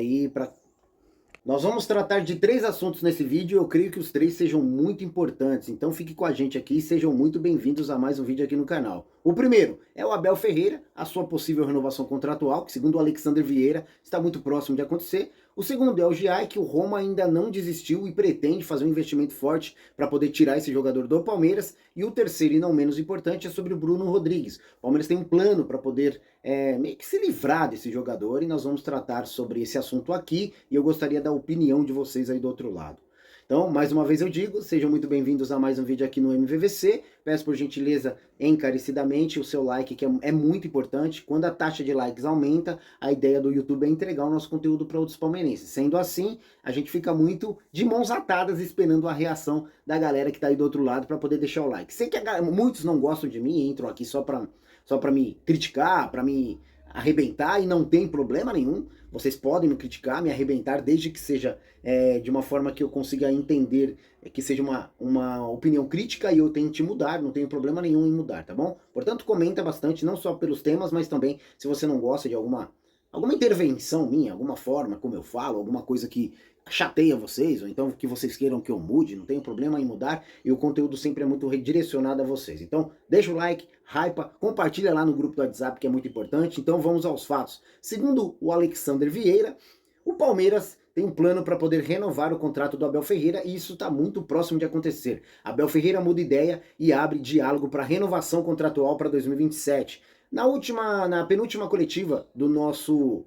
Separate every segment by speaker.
Speaker 1: Aí para Nós vamos tratar de 3 assuntos nesse vídeo, eu creio que os 3 sejam muito importantes, então fique com a gente aqui e sejam muito bem-vindos a mais um vídeo aqui no canal. O primeiro é o Abel Ferreira, a sua possível renovação contratual, que segundo o Alexander Vieira está muito próximo de acontecer. O segundo é o Giai, que o Roma ainda não desistiu e pretende fazer um investimento forte para poder tirar esse jogador do Palmeiras. E o terceiro, e não menos importante, é sobre o Bruno Rodrigues. O Palmeiras tem um plano para poder meio que se livrar desse jogador e nós vamos tratar sobre esse assunto aqui e eu gostaria da opinião de vocês aí do outro lado. Então, mais uma vez eu digo, sejam muito bem-vindos a mais um vídeo aqui no MVVC. Peço por gentileza, encarecidamente, o seu like, que é muito importante. Quando a taxa de likes aumenta, a ideia do YouTube é entregar o nosso conteúdo para outros palmeirenses. Sendo assim, a gente fica muito de mãos atadas esperando a reação da galera que está aí do outro lado para poder deixar o like. Sei que muitos não gostam de mim, entram aqui só para me criticar, para me arrebentar, e não tem problema nenhum. Vocês podem me criticar, me arrebentar, desde que seja de uma forma que eu consiga entender, que seja uma opinião crítica e eu tente mudar, não tenho problema nenhum em mudar, tá bom? Portanto, comenta bastante, não só pelos temas, mas também se você não gosta de alguma intervenção minha, alguma forma como eu falo, alguma coisa que chateia vocês, ou então que vocês queiram que eu mude, não tenho problema em mudar, e o conteúdo sempre é muito redirecionado a vocês. Então, deixa o like, hypa, compartilha lá no grupo do WhatsApp, que é muito importante. Então, vamos aos fatos. Segundo o Alexander Vieira, o Palmeiras tem um plano para poder renovar o contrato do Abel Ferreira e isso está muito próximo de acontecer. Abel Ferreira muda ideia e abre diálogo para renovação contratual para 2027. Na penúltima coletiva do nosso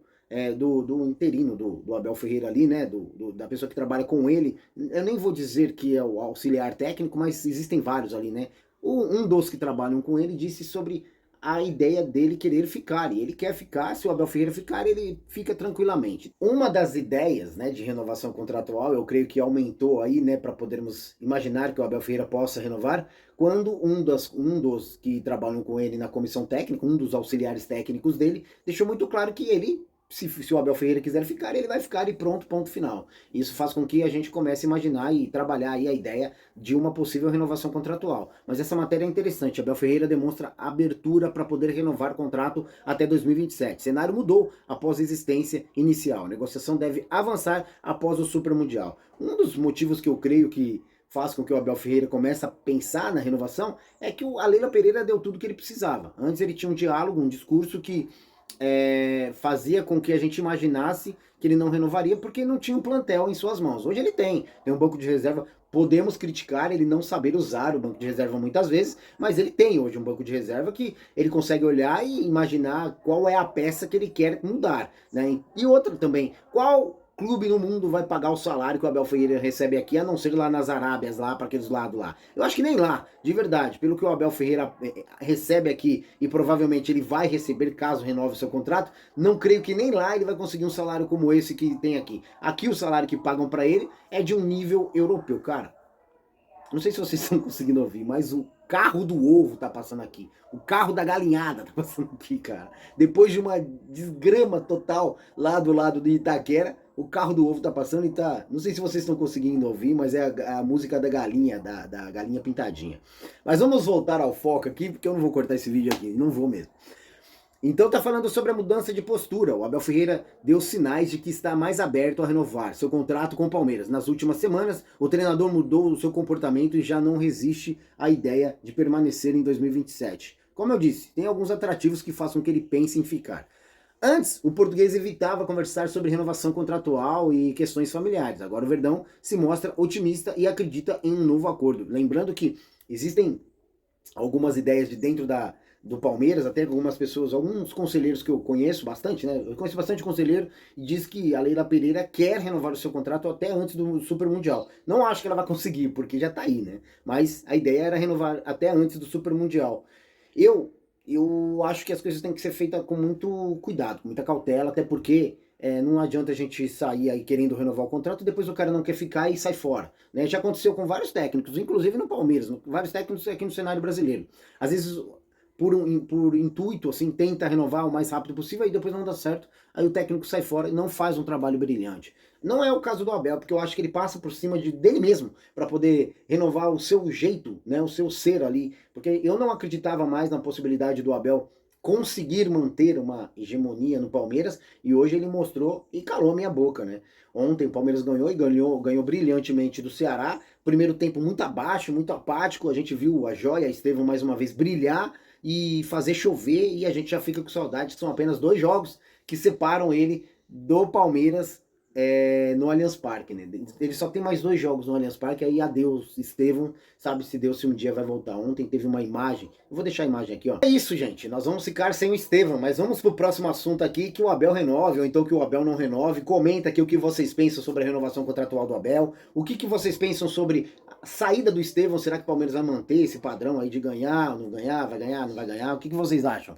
Speaker 1: do interino do Abel Ferreira ali, né, da pessoa que trabalha com ele, eu nem vou dizer que é o auxiliar técnico, mas existem vários ali, né? Um dos que trabalham com ele disse sobre a ideia dele querer ficar, e ele quer ficar. Se o Abel Ferreira ficar, ele fica tranquilamente. Uma das ideias, né, de renovação contratual, eu creio que aumentou aí, né, para podermos imaginar que o Abel Ferreira possa renovar, quando um dos que trabalham com ele na comissão técnica, um dos auxiliares técnicos dele, deixou muito claro que ele, se o Abel Ferreira quiser ficar, ele vai ficar e pronto, ponto final. Isso faz com que a gente comece a imaginar e trabalhar aí a ideia de uma possível renovação contratual. Mas essa matéria é interessante. Abel Ferreira demonstra abertura para poder renovar o contrato até 2027. O cenário mudou após a existência inicial. A negociação deve avançar após o Super Mundial. Um dos motivos que eu creio que faz com que o Abel Ferreira comece a pensar na renovação é que a Leila Pereira deu tudo que ele precisava. Antes ele tinha um diálogo, um discurso que fazia com que a gente imaginasse que ele não renovaria porque não tinha um plantel em suas mãos. Hoje ele tem um banco de reserva. Podemos criticar ele não saber usar o banco de reserva muitas vezes, mas ele tem hoje um banco de reserva que ele consegue olhar e imaginar qual é a peça que ele quer mudar, né? E outra também, qual clube no mundo vai pagar o salário que o Abel Ferreira recebe aqui, a não ser lá nas Arábias, lá para aqueles lados lá. Eu acho que nem lá, de verdade, pelo que o Abel Ferreira recebe aqui, e provavelmente ele vai receber caso renove seu contrato, não creio que nem lá ele vai conseguir um salário como esse que tem aqui. Aqui o salário que pagam para ele é de um nível europeu, cara. Não sei se vocês estão conseguindo ouvir, mas o carro do ovo tá passando aqui. O carro da galinhada tá passando aqui, cara. Depois de uma desgrama total lá do lado de Itaquera, o carro do ovo tá passando e tá... Não sei se vocês estão conseguindo ouvir, mas é a música da galinha, da galinha pintadinha. Mas vamos voltar ao foco aqui, porque eu não vou cortar esse vídeo aqui, não vou mesmo. Então tá falando sobre a mudança de postura. O Abel Ferreira deu sinais de que está mais aberto a renovar seu contrato com o Palmeiras. Nas últimas semanas, o treinador mudou o seu comportamento e já não resiste à ideia de permanecer em 2027. Como eu disse, tem alguns atrativos que façam que ele pense em ficar. Antes, o português evitava conversar sobre renovação contratual e questões familiares. Agora o Verdão se mostra otimista e acredita em um novo acordo. Lembrando que existem algumas ideias de dentro do Palmeiras, até algumas pessoas, alguns conselheiros que eu conheço bastante, né? Eu conheço bastante conselheiro e diz que a Leila Pereira quer renovar o seu contrato até antes do Super Mundial. Não acho que ela vai conseguir, porque já tá aí, né? Mas a ideia era renovar até antes do Super Mundial. Eu acho que as coisas têm que ser feitas com muito cuidado, com muita cautela, até porque não adianta a gente sair aí querendo renovar o contrato e depois o cara não quer ficar e sai fora. Né? Já aconteceu com vários técnicos, inclusive no Palmeiras, vários técnicos aqui no cenário brasileiro. Às vezes, por intuito, assim, tenta renovar o mais rápido possível e depois não dá certo, aí o técnico sai fora e não faz um trabalho brilhante. Não é o caso do Abel, porque eu acho que ele passa por cima dele mesmo para poder renovar o seu jeito, né, o seu ser ali, porque eu não acreditava mais na possibilidade do Abel conseguir manter uma hegemonia no Palmeiras, e hoje ele mostrou e calou a minha boca, né? Ontem o Palmeiras ganhou e ganhou brilhantemente do Ceará. Primeiro tempo muito abaixo, muito apático. A gente viu a joia Estevão mais uma vez brilhar e fazer chover, e a gente já fica com saudade. São apenas 2 jogos que separam ele do Palmeiras no Allianz Parque, né? Ele só tem mais 2 jogos no Allianz Parque, aí adeus, Estevão, sabe se Deus se um dia vai voltar. Ontem teve uma imagem, eu vou deixar a imagem aqui, ó. É isso, gente, nós vamos ficar sem o Estevão, mas vamos pro próximo assunto aqui, que o Abel renove, ou então que o Abel não renove. Comenta aqui o que vocês pensam sobre a renovação contratual do Abel, o que vocês pensam sobre a saída do Estevão. Será que o Palmeiras vai manter esse padrão aí de ganhar, não ganhar, vai ganhar, não vai ganhar? O que vocês acham?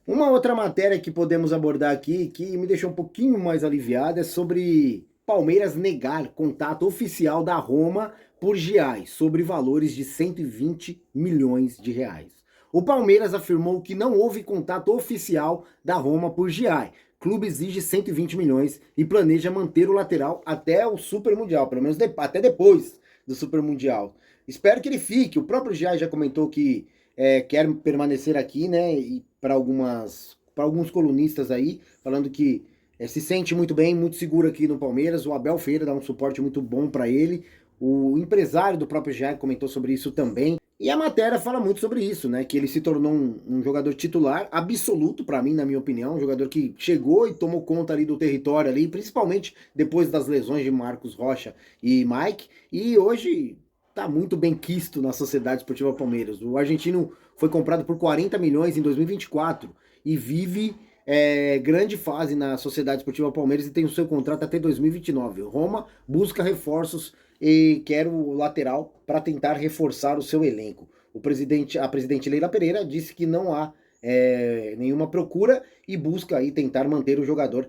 Speaker 1: Uma outra matéria que podemos abordar aqui, que me deixou um pouquinho mais aliviado, é sobre Palmeiras negar contato oficial da Roma por Giai, sobre valores de 120 milhões de reais. O Palmeiras afirmou que não houve contato oficial da Roma por Giai. O clube exige 120 milhões e planeja manter o lateral até o Super Mundial, pelo menos até depois do Super Mundial. Espero que ele fique. O próprio Giai já comentou que quer permanecer aqui, né? E para alguns colunistas aí, falando que se sente muito bem, muito seguro aqui no Palmeiras. O Abel Ferreira dá um suporte muito bom para ele. O empresário do próprio Jair comentou sobre isso também. E a matéria fala muito sobre isso, né? Que ele se tornou um jogador titular absoluto, para mim, na minha opinião. Um jogador que chegou e tomou conta ali do território ali, principalmente depois das lesões de Marcos Rocha e Mike. E hoje tá muito bem quisto na Sociedade Esportiva Palmeiras. O argentino foi comprado por 40 milhões em 2024 e vive grande fase na Sociedade Esportiva Palmeiras e tem o seu contrato até 2029. Roma busca reforços e quer o lateral para tentar reforçar o seu elenco. A presidente Leila Pereira disse que não há nenhuma procura e busca aí tentar manter o jogador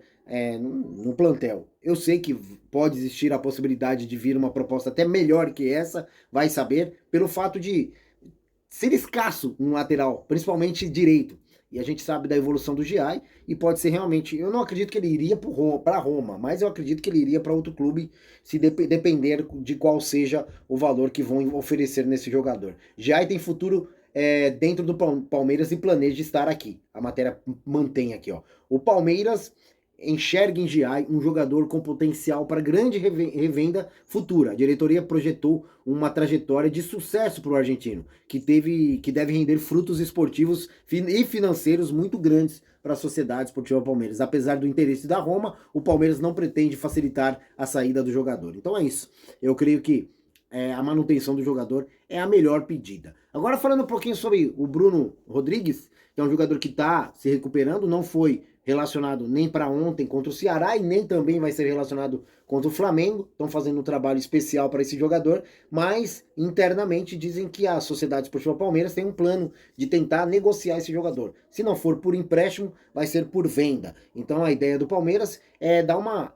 Speaker 1: no plantel. Eu sei que pode existir a possibilidade de vir uma proposta até melhor que essa, vai saber, pelo fato de ser escasso um lateral, principalmente direito. E a gente sabe da evolução do Giai, e pode ser realmente... Eu não acredito que ele iria para Roma, mas eu acredito que ele iria para outro clube, se depender de qual seja o valor que vão oferecer nesse jogador. Giai tem futuro dentro do Palmeiras e planeja estar aqui. A matéria mantém aqui, ó. O Palmeiras enxerga em Giai um jogador com potencial para grande revenda futura. A diretoria projetou uma trajetória de sucesso para o argentino, que deve render frutos esportivos e financeiros muito grandes para a Sociedade Esportiva Palmeiras. Apesar do interesse da Roma, o Palmeiras não pretende facilitar a saída do jogador. Então é isso. Eu creio que a manutenção do jogador é a melhor pedida. Agora falando um pouquinho sobre o Bruno Rodrigues, que é um jogador que está se recuperando, não foi relacionado nem para ontem contra o Ceará e nem também vai ser relacionado contra o Flamengo. Estão fazendo um trabalho especial para esse jogador, mas internamente dizem que a Sociedade Esportiva Palmeiras tem um plano de tentar negociar esse jogador. Se não for por empréstimo, vai ser por venda. Então a ideia do Palmeiras é dar uma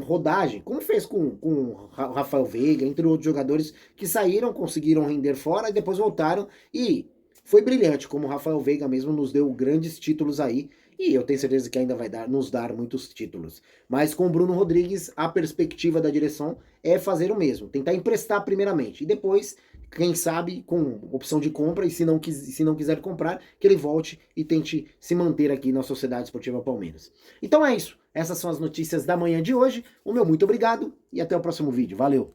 Speaker 1: rodagem, como fez com o Rafael Veiga, entre outros jogadores que saíram, conseguiram render fora e depois voltaram, e foi brilhante, como o Rafael Veiga mesmo nos deu grandes títulos aí, e eu tenho certeza que ainda vai nos dar muitos títulos. Mas com o Bruno Rodrigues, a perspectiva da direção é fazer o mesmo, tentar emprestar primeiramente, e depois, quem sabe, com opção de compra, e se não quiser comprar, que ele volte e tente se manter aqui na Sociedade Esportiva Palmeiras. Então é isso, essas são as notícias da manhã de hoje. O meu muito obrigado e até o próximo vídeo. Valeu!